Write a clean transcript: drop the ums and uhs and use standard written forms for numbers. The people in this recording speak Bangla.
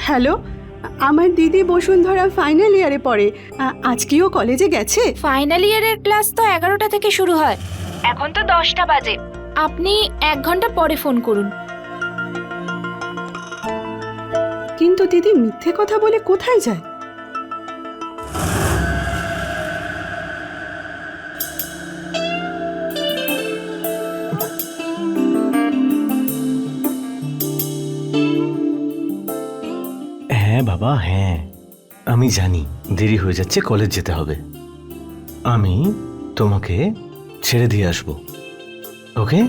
হ্যালো, আমার দিদি বসুন্ধরা ফাইনাল ইয়ারে পড়ে। আজকেও কলেজে গেছে? ফাইনাল ইয়ারের ক্লাস তো 11টা থেকে শুরু হয়, এখন তো 10টা বাজে। আপনি 1 ঘন্টা পরে ফোন করুন। কিন্তু দিদি মিথ্যে কথা বলে কোথায় যায়? হ্যাঁ বাবা, হ্যাঁ আমি জানি দেরি হয়ে যাচ্ছে, কলেজ যেতে হবে। আমি তোমাকে ছেড়ে দিয়ে আসবো, ওকে?